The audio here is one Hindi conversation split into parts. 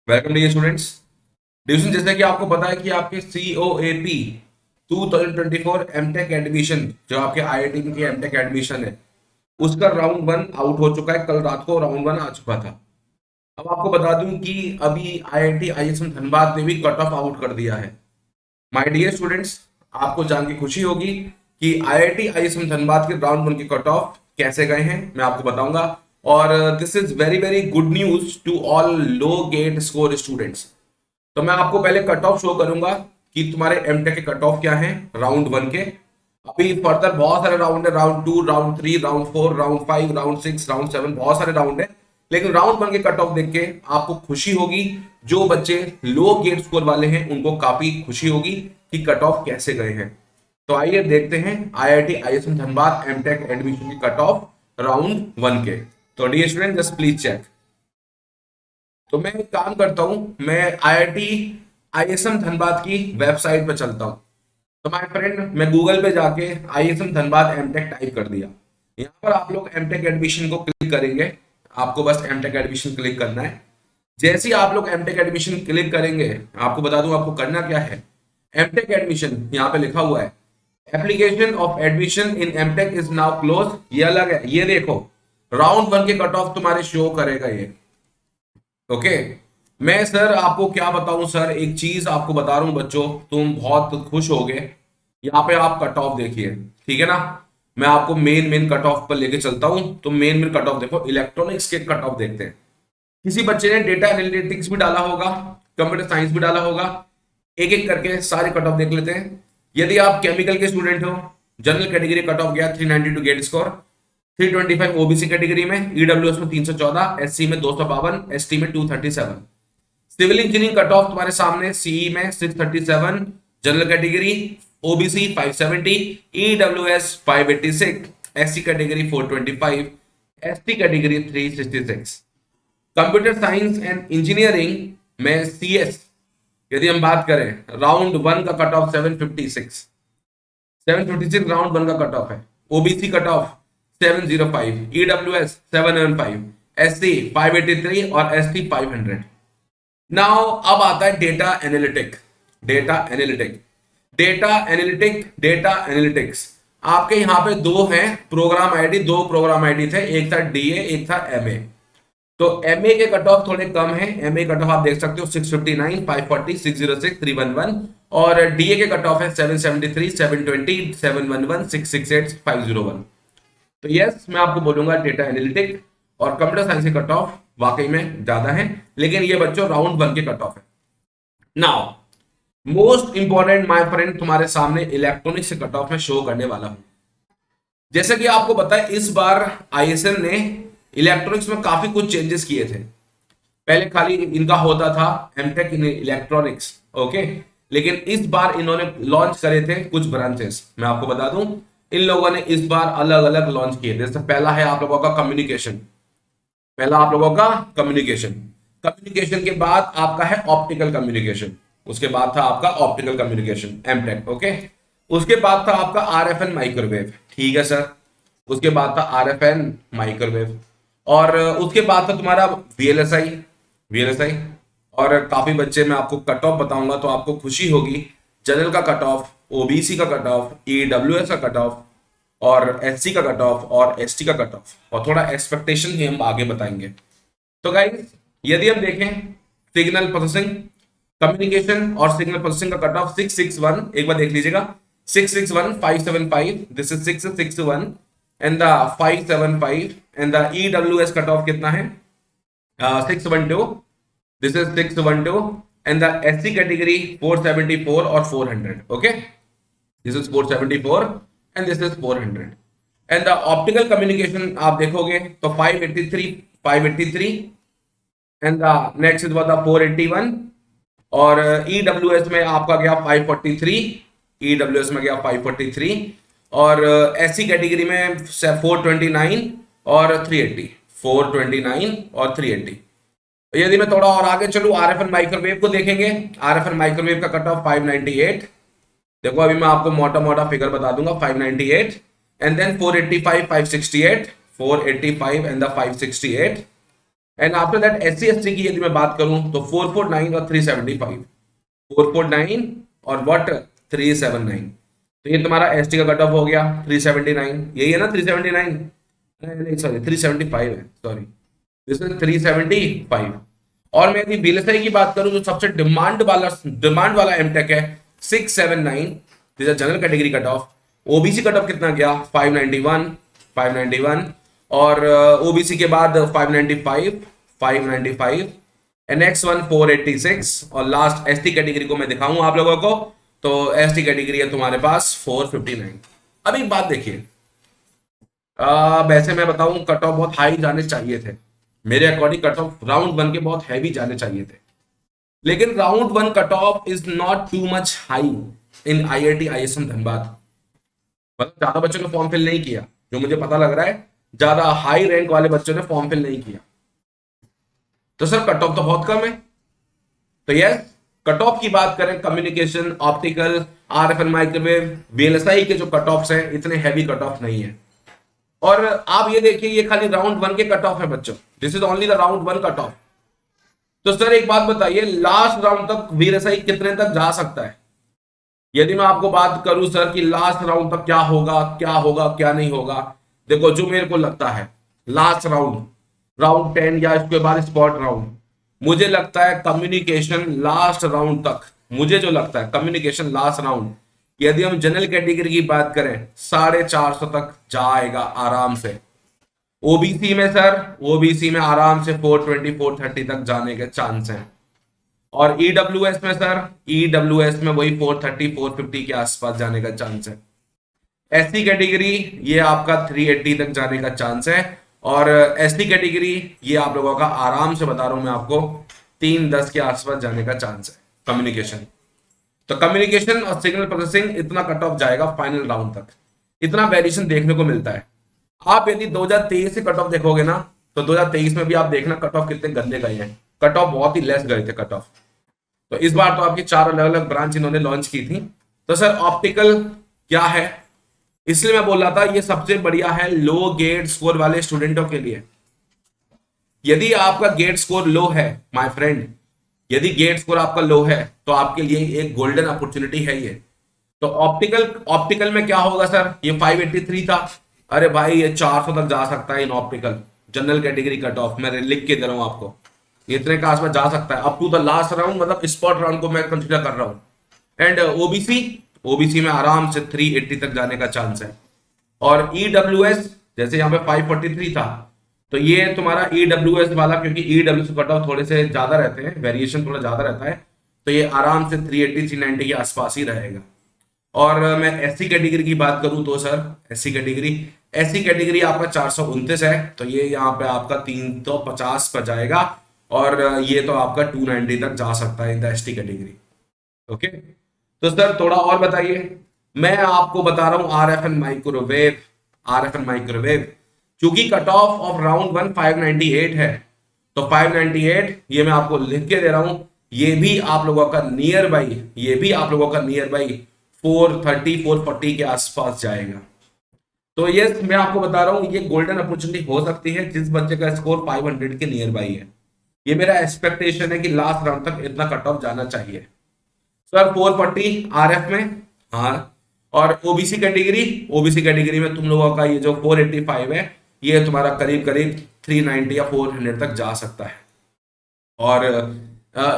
Welcome dear students. डिवीजन जैसे कि आपको पता है कि आपके COAP 2024 एमटेक एडमिशन जो आपके IIT की एमटेक एडमिशन है उसका राउंड वन आउट हो चुका है। कल रात को राउंड वन आ चुका था। अब आपको बता दूं कि अभी IIT ISM धनबाद ने भी कट ऑफ आउट कर दिया है। माय डियर स्टूडेंट्स, आपको जान के खुशी होगी कि IIT ISM धनबाद के राउंड वन के कट ऑफ कैसे गए हैं, मैं आपको बताऊंगा। और this is very very good news to all low GATE score students. तो मैं आपको पहले कट ऑफ शो करूंगा कि तुम्हारे एमटेक के कट ऑफ क्या हैं राउंड वन के। अभी फर्दर बहुत सारे राउंड है, round to, round three, round four, round five, round six, round seven, बहुत सारे राउंड है। लेकिन राउंड वन के कट ऑफ देख के आपको खुशी होगी। जो बच्चे लो गेट स्कोर वाले हैं उनको काफी खुशी होगी कि कट ऑफ कैसे गए हैं। तो आइए देखते हैं IIT ISM Dhanbad MTech admission की कट ऑफ राउंड वन के। तो dear student just please check. तो मैं एक काम करता हूं, मैं IIT ISM धनबाद की वेबसाइट पर चलता हूं। तो माय फ्रेंड, मैं गूगल पे जाके ISM धनबाद एमटेक टाइप कर दिया। यहाँ पर आप लोग एमटेक एडमिशन को क्लिक करेंगे। आपको बस एमटेक एडमिशन क्लिक करना है। जैसे ही आप लोग एमटेक एडमिशन क्लिक करेंगे, आपको बता दूं आपको करना क्या है। एमटेक एडमिशन यहाँ पे लिखा हुआ है, application of admission in MTech is now close. ये अलग है, ये देखो राउंड वन के कट ऑफ तुम्हारे शो करेगा ये। ओके, मैं सर आपको क्या बताऊं सर, एक चीज आपको बता रहा हूं बच्चों, तुम बहुत खुश होगे। यहाँ पे आप कट ऑफ देखिए, ठीक है ना। मैं आपको मेन मेन कट ऑफ पर लेके चलता हूं। तो मेन मेन कट ऑफ देखो, इलेक्ट्रॉनिक्स के कट ऑफ देखते हैं। किसी बच्चे ने डेटा एनालिटिक्स भी डाला होगा, कंप्यूटर साइंस भी डाला होगा। एक एक करके सारे कट ऑफ देख लेते हैं। यदि आप केमिकल के स्टूडेंट हो, जनरल कैटेगरी कट ऑफ गया 392 गेट स्कोर, 325 ओबीसी कैटेगरी में, ईडब्ल्यूएस में 314, एससी में 252, एसटी में 237। सिविल इंजीनियरिंग कट ऑफ तुम्हारे सामने, सीई में 637, general category OBC 570, EWS 586, SC category 425, ST category 366। Computer science and engineering में CS यदि हम बात करें, राउंड वन का कट ऑफ 756, 756 राउंड वन का कट ऑफ है। OBC cut off 705, EWS 705, SC 583 और एसटी 500। नाउ अब आता है data analytic. Data analytic data analytic data analytics आपके यहाँ पे दो हैं प्रोग्राम आईडी, दो प्रोग्राम आईडी थे, एक था DA एक था MA। तो MA के कट ऑफ थोड़े कम है। MA कट ऑफ आप देख सकते हो 659, 540, 606, 311 और DA के कट ऑफ है 773, 720, 711, 668, 501। तो यस, मैं आपको बोलूंगा डेटा एनालिटिक और कंप्यूटर साइंस के कट ऑफ वाकई में ज्यादा है, लेकिन ये बच्चों राउंड वन के कट ऑफ है। Now most important my friend, तुम्हारे सामने इलेक्ट्रॉनिक्स के कट ऑफ में शो करने वाला हूं। जैसे कि आपको पता है, इस बार ISM ने इलेक्ट्रॉनिक्स में काफी कुछ चेंजेस किए थे। पहले खाली इनका होता था एमटेक इन इलेक्ट्रॉनिक्स, ओके, लेकिन इस बार इन्होंने लॉन्च करे थे कुछ ब्रांचेस। मैं आपको बता दूं, इन लोगों ने इस बार अलग अलग लॉन्च किए। जैसे पहला है आप लोगों का कम्युनिकेशन, पहला आप लोगों का कम्युनिकेशन। कम्युनिकेशन के बाद आपका है ऑप्टिकल कम्युनिकेशन, उसके बाद था आपका ऑप्टिकल कम्युनिकेशन एमटेक, ओके। उसके बाद था आपका RFN माइक्रोवेव, ठीक है सर। उसके बाद था RFN माइक्रोवेव और उसके बाद था तुम्हारा VLSI। और काफी बच्चे, मैं आपको कट ऑफ बताऊंगा तो आपको खुशी होगी। जनरल का कट ऑफ, OBC का कट ऑफ, EWS का कट ऑफ और SC का कट ऑफ और ST का कट ऑफ, और थोड़ा एक्सपेक्टेशन भी हम आगे बताएंगे। तो गाइस, यदि हम देखें सिग्नल प्रोसेसिंग, कम्युनिकेशन और सिग्नल प्रोसेसिंग का कट ऑफ 661, एक बार देख लीजिएगा, 661, 575, this is 661 and the 575 and the EWS cut off कितना है 612, this is 612 and the SC category 474 और 400, okay, this is 474 and this is 400 and the optical communication आप देखोगे तो 583 and the next is the 481 और EWS में आपका गया 543, EWS में गया 543 और SC कैटेगरी में 429 और 380, 429 और 380। यदि मैं थोड़ा और आगे चलूं, RFN माइक्रोवेव को देखेंगे। RFN माइक्रोवेव का कट ऑफ 598, देखो अभी मैं आपको मोटा मोटा फिगर बता दूंगा, 598 and then 485, 568, 485 and the 568 and after that S C S T की यदि मैं बात करूं तो 449 और 375, 449 और व्हाट 379। तो ये तुम्हारा एस टी का कट ऑफ हो गया 379, यही है ना 379, नहीं सॉरी 375 है, सॉरी दिस इज 375। और मैं यदि वीएलएसआई की बात करूं जो सबसे डिमांड वाला एमटेक है 679, this is general category cut off. OBC cut off कितना गया 591, 591, और ओबीसी के बाद 595, 595, एंड नेक्स्ट वन 486, और लास्ट एसटी कैटेगरी को मैं दिखाऊं आप लोगों को, तो एसटी कैटेगरी है तुम्हारे पास 459। अब एक बात देखिए, वैसे मैं बताऊं कट ऑफ बहुत हाई जाने चाहिए थे, मेरे according cut off round one के बहुत हैवी जाने चाहिए थे, लेकिन round one cut off is not too much high in IIT ISM Dhanbad. मतलब ज्यादा बच्चों ने फॉर्म फिल नहीं किया, जो मुझे पता लग रहा है ज्यादा हाई रैंक वाले बच्चों ने फॉर्म फिल नहीं किया, तो सर कट ऑफ तो बहुत कम है। तो यस, कट ऑफ की बात करें communication, optical, RF and microwave, VLSI के जो कट ऑफ्स हैं इतने हैवी कट ऑफ नहीं है। और आप ये देखिए ये खाली राउंड वन के कट ऑफ है बच्चों, this is only the round one cut off. तो सर एक बात बताइए, लास्ट राउंड तक वीएलएसआई कितने तक जा सकता है? यदि मैं आपको बात करूं सर कि लास्ट राउंड तक क्या होगा, क्या होगा, क्या नहीं होगा, देखो जो मेरे को लगता है लास्ट राउंड, राउंड 10 या इसके बाद स्पॉट राउंड, मुझे लगता है कम्युनिकेशन लास्ट राउंड तक, मुझे जो लगता है कम्युनिकेशन लास्ट राउंड, यदि हम जनरल कैटेगरी की बात करें 450 तक जाएगा आराम से। ओबीसी में सर, ओबीसी में आराम से 420 430 तक जाने के चांस हैं। और ईडब्ल्यूएस में सर, ईडब्ल्यूएस में वही 430 450 के आसपास जाने का चांस है। एससी कैटेगरी ये आपका 380 तक जाने का चांस है। और एसटी कैटेगरी ये आप लोगों का आराम से बता रहा हूं मैं आपको 310 के आसपास जाने का चांस है कम्युनिकेशन। तो कम्युनिकेशन और सिग्नल प्रोसेसिंग इतना कट ऑफ जाएगा फाइनल राउंड तक, इतना वेरिएशन देखने को मिलता है। आप यदि 2023 से कट ऑफ देखोगे ना, तो 2023 में भी आप देखना कट ऑफ कितने गंदे गए हैं, कट ऑफ बहुत ही लेस गए थे कट ऑफ। तो इस बार तो आपकी 4 अलग अलग ब्रांच इन्होंने लॉन्च की थी। तो सर ऑप्टिकल क्या है, इसलिए मैं बोल रहा था ये सबसे बढ़िया है लो गेट स्कोर वाले स्टूडेंटों के लिए। यदि आपका गेट स्कोर लो है माय फ्रेंड, यदि गेट स्कोर आपका लो है तो आपके लिए एक गोल्डन अपॉर्चुनिटी है ये। तो ऑप्टिकल, ऑप्टिकल में क्या होगा सर, ये 583 था, अरे भाई ये 400 तक जा सकता है in optical general category cut off, मैं लिख के दे रहा हूं आपको, इतने का आसपास जा सकता है up to the last round, मतलब स्पॉट राउंड को मैं कंसीडर कर रहा हूं। एंड ओबीसी, ओबीसी में आराम से 380 तक जाने का चांस है। और ईडब्ल्यूएस जैसे यहाँ पे 543 था, तो ये तुम्हारा ईडब्ल्यूएस वाला, क्योंकि ईडब्ल्यूएस कट ऑफ थोड़े से ज्यादा रहते हैं, वेरिएशन थोड़ा ज्यादा रहता है, तो ये आराम से 380 390 के आसपास ही रहेगा। और मैं एससी कैटेगरी की बात करूं तो sir SC category, SC category आपका 429 है, तो ये यहाँ पे आपका 350 पर जाएगा, और ये तो आपका 290 तक जा सकता है in the ST category. Okay, तो सर थोड़ा और बताइए, मैं आपको बता रहा हूं RF and microwave, RF and microwave क्योंकि कट ऑफ ऑफ राउंड 1 598 है, तो 598 ये मैं आपको लिख के दे रहा हूं, ये भी आप लोगों का नियर बाई, ये भी आप लोगों का नियर बाई 430 440 के आसपास जाएगा। तो ये मैं आपको बता रहा हूं ये गोल्डन अपॉर्चुनिटी हो सकती है जिस बच्चे का स्कोर 500 के नियर बाई है। ये मेरा एक्सपेक्टेशन है कि लास्ट राउंड तक इतना कट ऑफ जाना चाहिए सर। 440 आरएफ में, हाँ, और ओबीसी कैटेगरी, ओबीसी कैटेगरी में तुम लोगों का ये जो 485 है, ये तुम्हारा करीब करीब 390 या 400 तक जा सकता है। और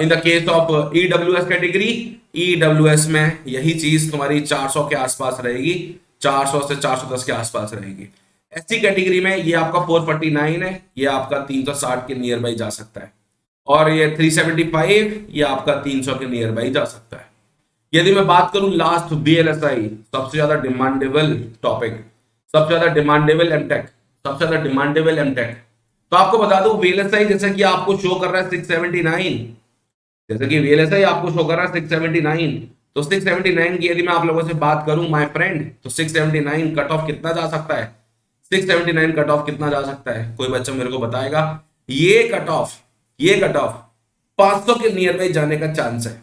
in the case of EWS category, EWS में यही चीज तुम्हारी 400 के आसपास रहेगी, 400 से 410 के आसपास रहेगी। एससी कैटेगरी में ये आपका 449 है, ये आपका 360 के नियर बाई जा सकता है। और ये 375 ये आपका 300 के नियर बाई जा सकता है। यदि मैं बात करूं लास्ट वीएलएसआई, सबसे ज्यादा डिमांडेबल टॉपिक, सबसे ज्यादा डिमांडेबल एमटेक, सबसे ज्यादा डिमांडेबल एमटेक, तो आपको बता दूं वीएलएसआई जैसे कि आपको शो कर रहा है 679, जैसे कि वीएलएसआई आपको शो कर रहा है 679, तो 679 की यदि मैं आप लोगों से बात करूं माय फ्रेंड, तो 679 कट ऑफ कितना जा सकता है, 679 कट ऑफ कितना जा सकता है, कोई बच्चा मेरे को बताएगा? ये कट ऑफ, ये कट ऑफ 500 के नियर बाई जाने का चांस है।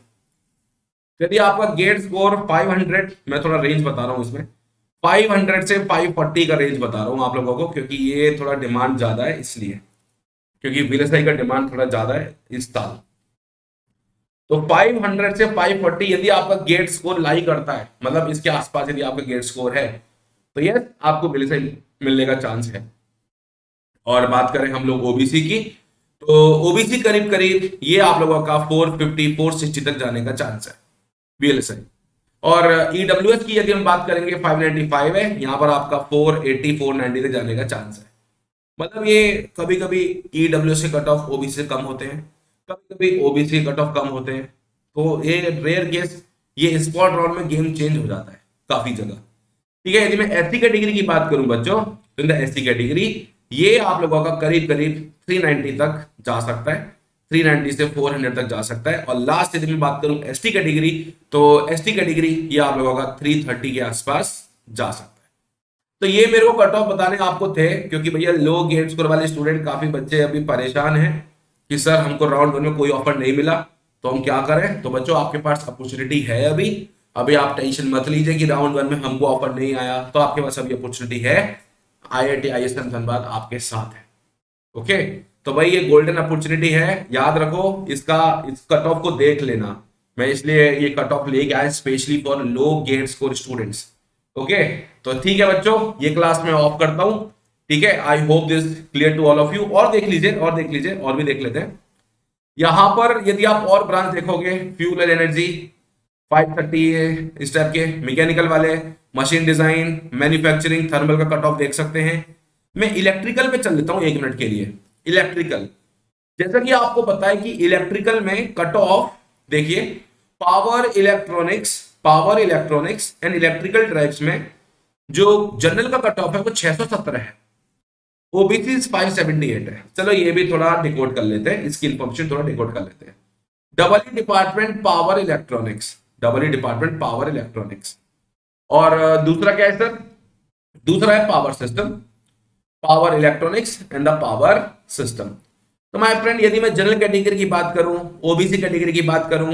यदि आपका गेट स्कोर 500, मैं थोड़ा रेंज बता रहा हूं इसमें, 500 से 540 का रेंज बता रहा हूं आप लोगों को, क्योंकि ये थोड़ा डिमांड ज्यादा है इसलिए। क्योंकि वीएलएसआई का डिमांड थोड़ा ज्यादा है इस साल। तो 500 से 540 यदि आपका गेट स्कोर लाई करता है, मतलब इसके आसपास यदि आपका गेट स्कोर है, तो यस आपको वीएलएसआई मिलने का चांस है। और बात करें हम लोग ओबीसी की, तो ओबीसी करीब करीब ये आप लोगों का 450 460 तक जाने का चांस है वीएलएसआई। और ईडब्ल्यूएस की यदि हम बात करेंगे 595 है, यहां पर आपका 480 490 तक जाने का चांस है। मतलब ये कभी कभी ईडब्ल्यूएस के कट ऑफ ओबीसी से कम होते हैं, कभी कभी ओबीसी कट ऑफ कम होते हैं। तो ये रेयर केस, ये स्पॉट राउंड में गेम चेंज हो जाता है काफी जगह। ठीक है, यदि मैं एससी कैटेगरी की बात करूं बच्चों, तो इन द एससी कैटेगरी ये आप लोगों का करीब करीब 390 तक जा सकता है, 390 से 400 तक जा सकता है। और लास्ट यदि मैं बात करूं एसटी कैटेगरी, तो एसटी कैटेगरी ये आप लोगों का 330 के आसपास जा सकता है। तो ये मेरे को कट ऑफ बताने आपको थे, क्योंकि भैया लो गेट स्कोर वाले स्टूडेंट काफी बच्चे अभी परेशान हैं कि सर हमको राउंड वन में कोई ऑफर नहीं मिला, तो हम क्या करें। तो बच्चों आपके पास अपॉर्चुनिटी है अभी, अभी आप टेंशन मत लीजिए कि राउंड वन में हमको ऑफर नहीं आया, तो आपके पास अभी अपॉर्चुनिटी है। आईआईटी आईएसएम धनबाद आपके साथ है। ओके, तो भाई ये गोल्डन अपॉर्चुनिटी है, याद रखो इसका, इस कट ऑफ को देख लेना। मैं इसलिए ये कट ऑफ लेके आया specially for low GATE score students. Okay, तो ठीक है बच्चों, ये क्लास मैं ऑफ करता हूं। ठीक है, I hope this clear to all of you. और देख लीजिए, और देख लीजिए, और भी देख लेते हैं। यहां पर यदि आप और ब्रांच देखोगे, फ्यूल एंड एनर्जी 530 है, इस टाइप के मैकेनिकल वाले, मशीन डिजाइन, मैन्युफैक्चरिंग, थर्मल का कट ऑफ देख सकते हैं। मैं इलेक्ट्रिकल पे चल लेता हूं 1 मिनट के लिए। इलेक्ट्रिकल, जैसा कि आपको पता है कि इलेक्ट्रिकल में कट ऑफ देखिए, power electronics and electrical drives में जो जनरल का कट ऑफ है वो 617 है, ओबीसी 578 है। चलो ये भी थोड़ा डिकोड कर लेते हैं, इसकी इंफॉर्मेशन थोड़ा डिकोड कर लेते हैं। Double department power electronics, double department power electronics. और दूसरा क्या है सर, दूसरा है power system, power electronics and the power system. तो माय फ्रेंड यदि मैं जनरल कैटेगरी की बात करूं, ओबीसी कैटेगरी की बात करूं,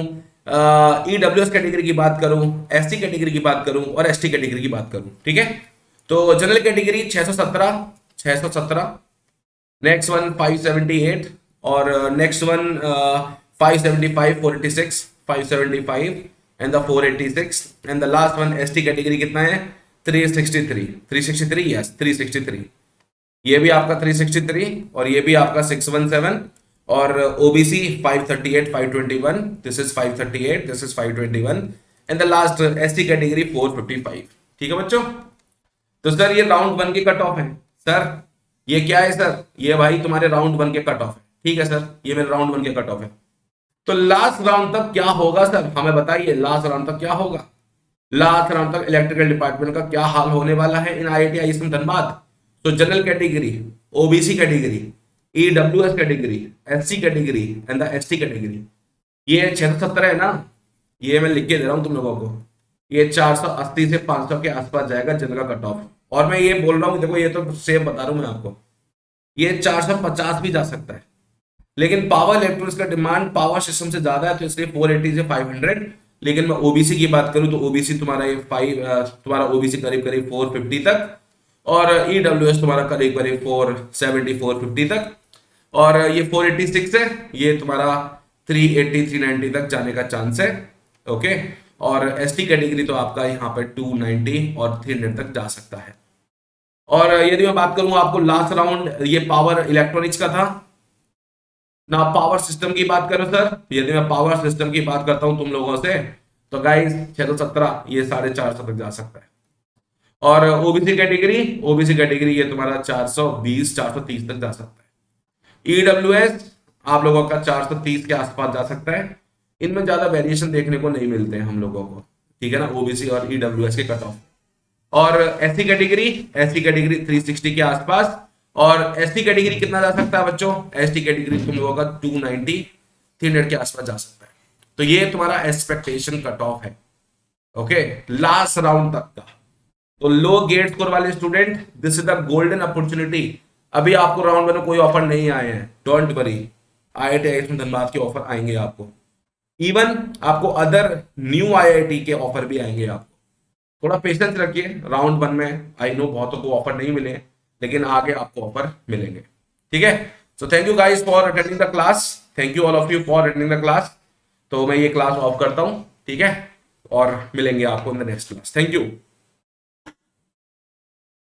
ईडब्ल्यूएस कैटेगरी की बात करूं, एससी कैटेगरी की बात करूं और एसटी कैटेगरी की बात करूं, ठीक है। तो जनरल कैटेगरी 617, नेक्स्ट वन 578, और next one 575, 486, 575 and the 486, and the last one ST category कितना है, 363, 363, यस 363। ये भी आपका 363 और ये भी आपका 617, और OBC 538, 521, this is 538, this is 521, and the last ST category 455। ठीक है बच्चों, तो सर ये राउंड वन के कट ऑफ है। सर ये क्या है सर, ये भाई तुम्हारे राउंड वन के कट ऑफ है। ठीक है सर, ये मेरे राउंड वन के कट ऑफ है। तो लास्ट राउंड तक क्या होगा सर, हमें बताइए, लास्ट राउंड तक क्या होगा। लास्ट राउंड तक इलेक्ट्रिकल डिपार्टमेंट का क्या हाल होने वाला है इन आईआईटी आईएसएम धनबाद। तो general category, OBC category, EWS category, SC category and the ST category, ये 617 है ना, ये मैं लिख के दे रहा हूं तुम लोगों को। ये 480 से 500 के आसपास जाएगा जनरल का कट ऑफ। और मैं ये बोल रहा हूँ, देखो ये तो सेम बता रहा हूं मैं आपको, ये 450 भी जा सकता है। लेकिन पावर इलेक्ट्रॉनिक्स का डिमांड पावर सिस्टम से ज्यादा है, तो इसलिए 480 से 500। लेकिन मैं ओबीसी की बात करूं तो ओबीसी तुम्हारा ये तुम्हारा ओबीसी करीब करीब 450 तक, और ईडब्ल्यूएस तुम्हारा करीब करीब 470 450 तक, और ये 486 है, ये तुम्हारा 380 390 तक जाने का चांस है। ओके, और एसटी कैटेगरी तो आपका यहाँ पे 290 और 300 तक जा सकता है। और यदि मैं बात करूं आपको लास्ट राउंड ये पावर इलेक्ट्रॉनिक्स का था ना, पावर सिस्टम की बात करो सर, यदि मैं पावर सिस्टम की बात करता हूं तुम लोगों से, तो गाइस 617 ये 450 तक जा सकता है। और ओबीसी कैटेगरी ये तुम्हारा 420 430 तक जा सकता है। ईडब्ल्यूएस आप लोगों का 430 के आसपास जा सकता है। इनमें ज्यादा वेरिएशन देखने को नहीं मिलते हैं हम लोगों को, ठीक है ना, ओबीसी और ईडब्ल्यूएस के कट ऑफ। और एससी कैटेगरी 360 के आसपास, और एसटी कैटेगरी कितना जा सकता है बच्चों, एसटी कैटेगरी तुम लोगों का 290 300 के आसपास जा सकता है। तो ये तुम्हारा एक्सपेक्टेशन कट ऑफ है, ओके, लास्ट राउंड तक का। तो लो गेट स्कोर वाले student, this is the golden opportunity. अभी आपको राउंड वन में कोई ऑफर नहीं आए हैं, don't worry, IIT ISM Dhanbad के ऑफर आएंगे आपको। इवन आपको अदर न्यू आईआईटी के ऑफर भी आएंगे आपको। थोड़ा पेशेंस रखिए, राउंड वन में आई नो बहुतों को ऑफर नहीं मिले, लेकिन आगे आपको ऑफर मिलेंगे, ठीक है। So thank you guys for attending the class, thank you all of you for attending the class. तो मैं ये क्लास ऑफ करता हूँ, ठीक है, और मिलेंगे आपको in the next class. Thank you.